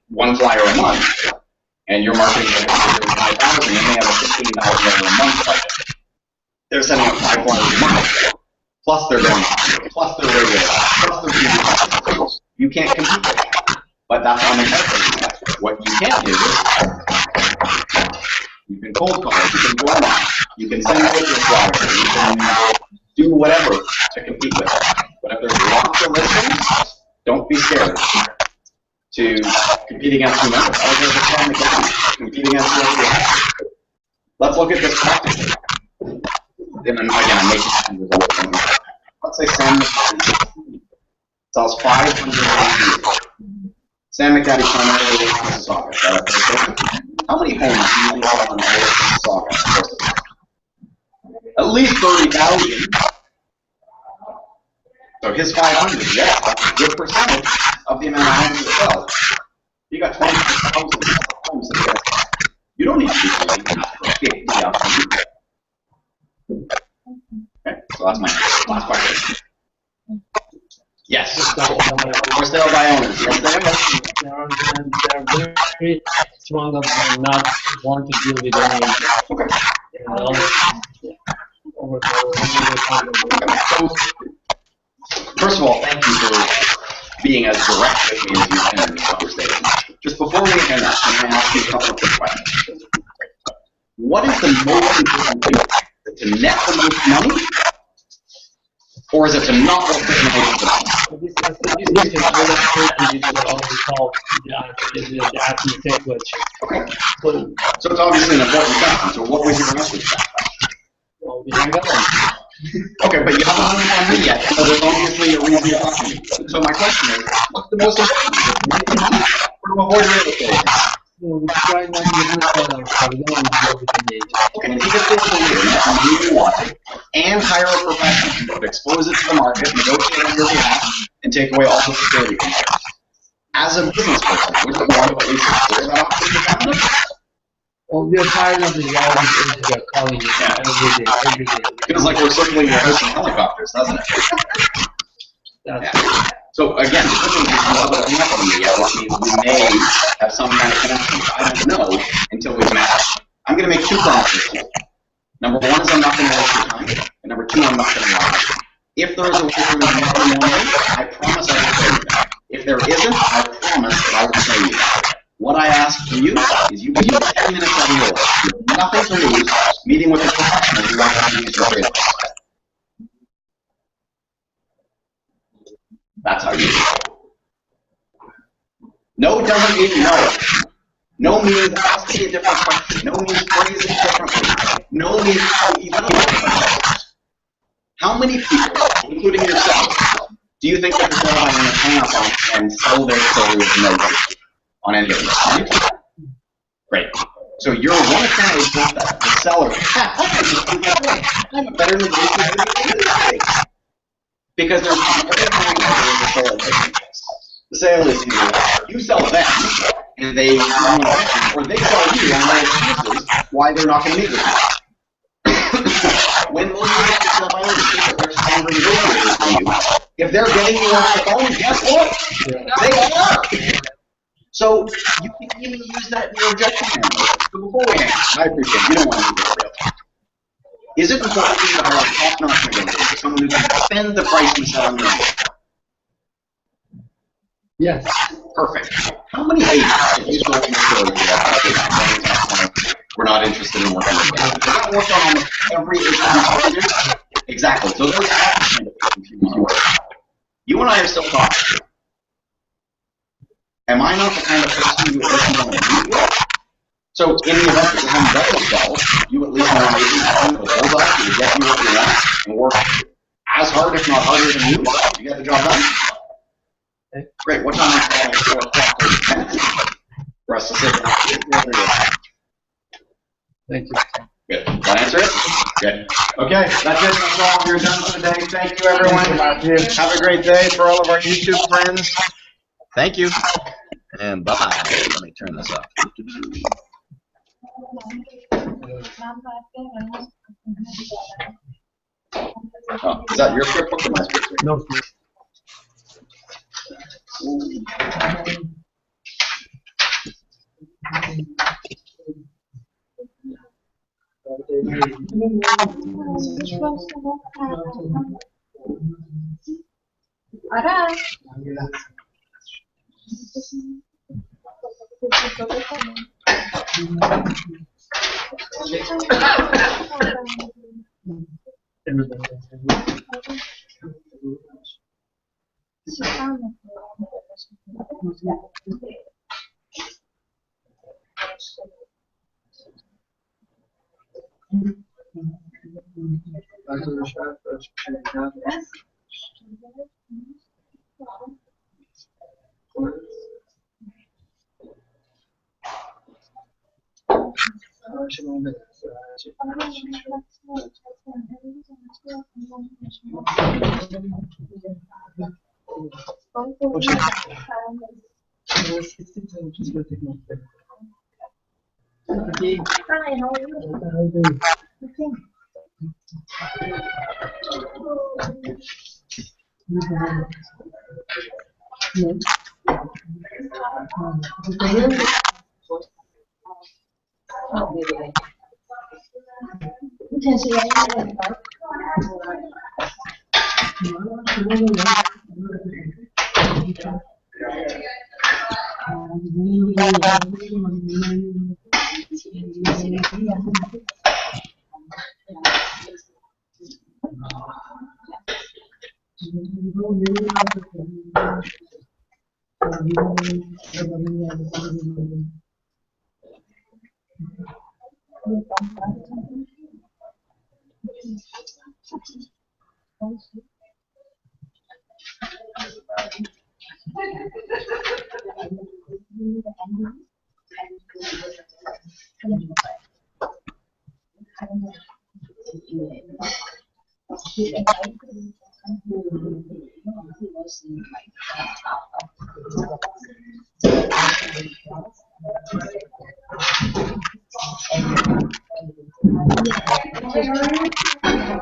one flyer a month, and your marketing budget is 5,000, and they have a $15,000 a month budget. They're sending out 5 flyers a month, plus they're going, plus their radio, plus their TV. You can't compete with that. But that's on the marketing. What you can do is you can cold call, you can go online, you can send out your flyer, you can do whatever to compete with it. But if there's lots of listings, don't be scared to compete against whomever. I don't know if it's compete against whoever. Let's look at this practically. And again, I'm making results. Let's say Sam McCaddy sells 500 Sam McCaddy primarily lives in Mississauga. How many homes do you sell in Mississauga? At least 30,000. So his 500, yeah, that's a good percentage of the amount of homes it sells. You got 20,000 homes in there. You don't need to be selling for 50,000. Okay, so that's my last question. Yes. For sale by owners. Yes, they're very strong of not want to deal with any. Okay. First of all, thank you for being as direct with me as you can in this conversation. Just before we end up, I'm going to ask you a couple of quick questions. What is the most important thing? Is it to net the most money? Or is it to not work with the most money? This is all we call the active language. Okay. So it's obviously an important question. So what was your answer to that question? Well, we hang up on. Okay, but you haven't hung on me yet, so there's obviously a reason you're talking to me. So my question is, what's the most important thing? Or to avoid real estate? Well, we try not to get rid so we don't want to deal with the age. Okay, and if you get this leader, that's you want it, and hire a professional to expose it to the market, negotiate on your behalf, and take away all the security concerns. As a business person, would you want to at least explore that option to cabinet? Well, we're tired of the reality that they're calling it every day. Feels like we're circling your house in helicopters, doesn't it? Yeah. So again, because of this level of happening yet, which means we may have some kind of connection. I don't know until we've met. I'm going to make 2 promises to you. Number 1 is I'm not going to waste your time, and number 2, I'm not going to lie. If there is a way for me to make more money, I promise I will tell you that. If there isn't, I promise that I will tell you that. What I ask from you is you give 10 minutes out of your life. You have nothing to lose meeting with a professional who wants to use your trade. That's how you do it. No doesn't mean no. No means it has to be a different question. No means phrase it differently. No means how even How many people, including yourself, do you think that the sale I'm going to hang up on and sell their story with no risk on any of this? Great. So you're one candidate that the seller, I'm a better negotiator. Because there's every time there's a sale taking place. The sale is either you sell them and they or they sell you and they excuses why they're not going to meet with you. When most of the buyers think that they're stronger negotiators than you, if they're getting you off the phone, guess what? They are. So you can even use that in your objection handling. So before we hang, I appreciate it. You don't want to do this. Is it important for you to hire a top-notch negotiator, someone who can spend the price and sell on your own? Yes. Perfect. How many agents have you sold your story to we're not interested in working with them? Does that work on almost every agent? Exactly. So there's that kind of if you want to work. You and I are still talking. Am I not the kind of person you would listen to meet with? So in the event that the home doesn't sell, you at least know an agent that will hold up to get you what you want and work as hard, if not harder than you to get the job done. Okay. Great. What time is it? 4 o'clock for us to sit down. Thank you. Good. That answer it? Good. Okay, that's it. That's all. You're done for the day. Thank you, everyone. Have a great day for all of our YouTube friends. Thank you. And And bye. Let me turn this off. Oh, is that your script book or my script book? No. Alright. Hi, how are you?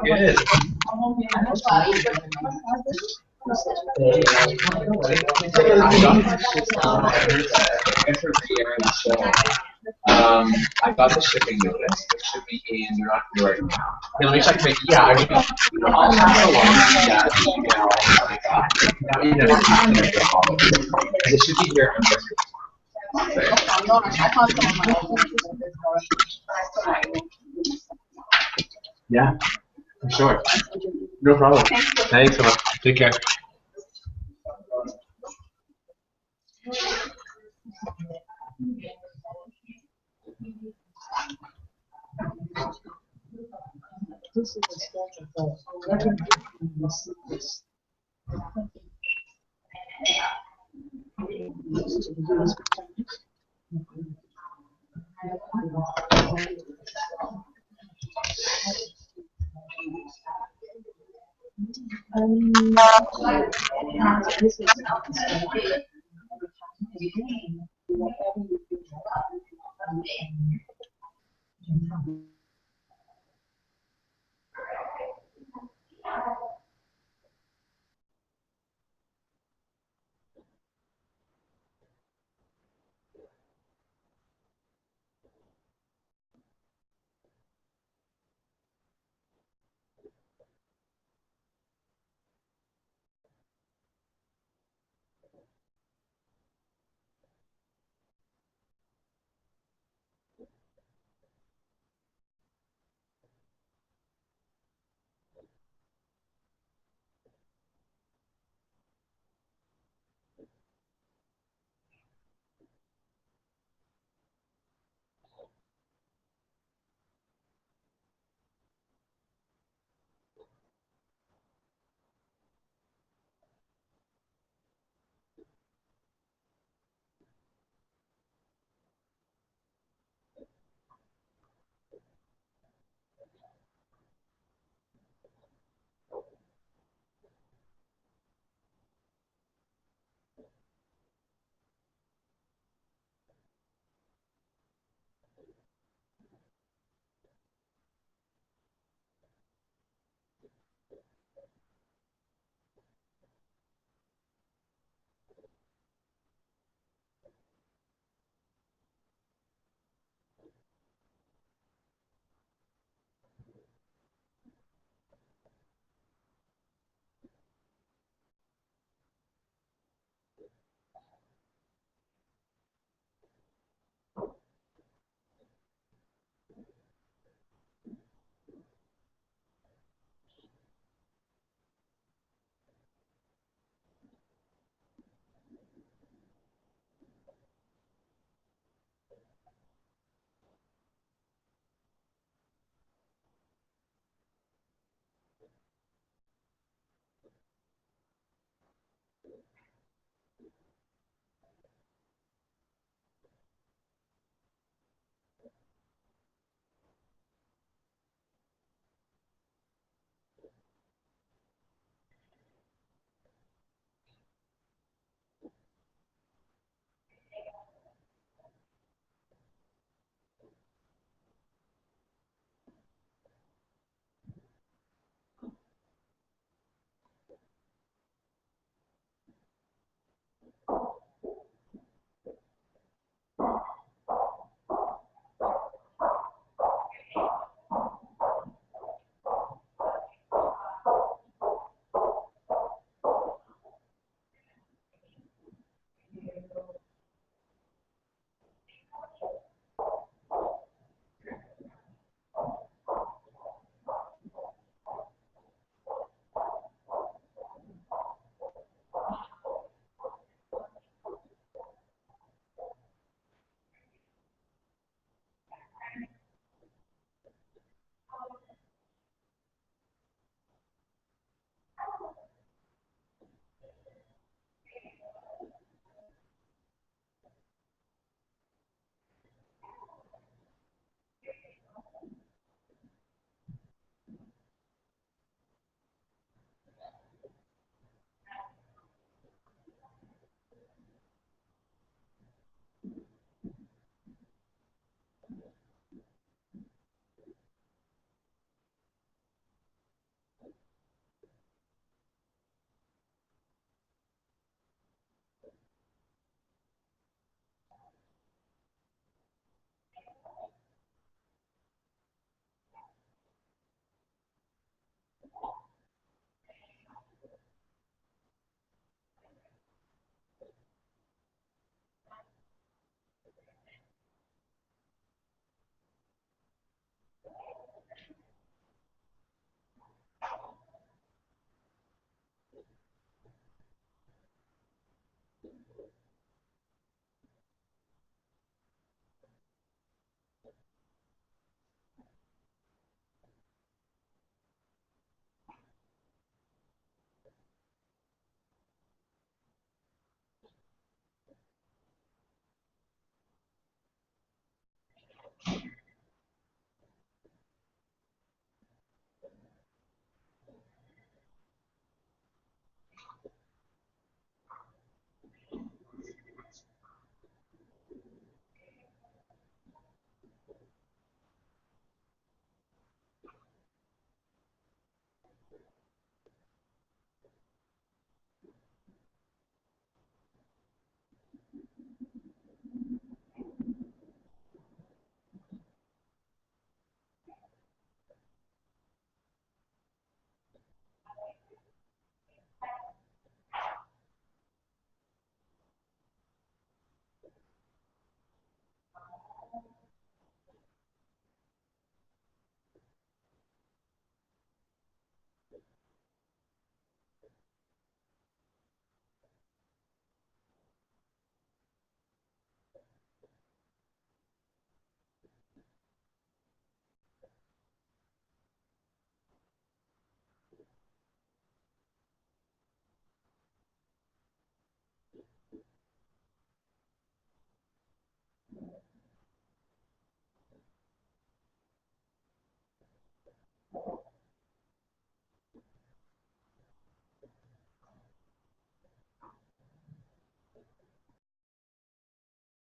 Good. I got the shipping notice. It should be in. You're not here right now. Okay, let me check. Yeah, I should. I'll pass along that email I got. That email. And it should be here. Yeah, for sure. No problem. Thanks so much. Take care.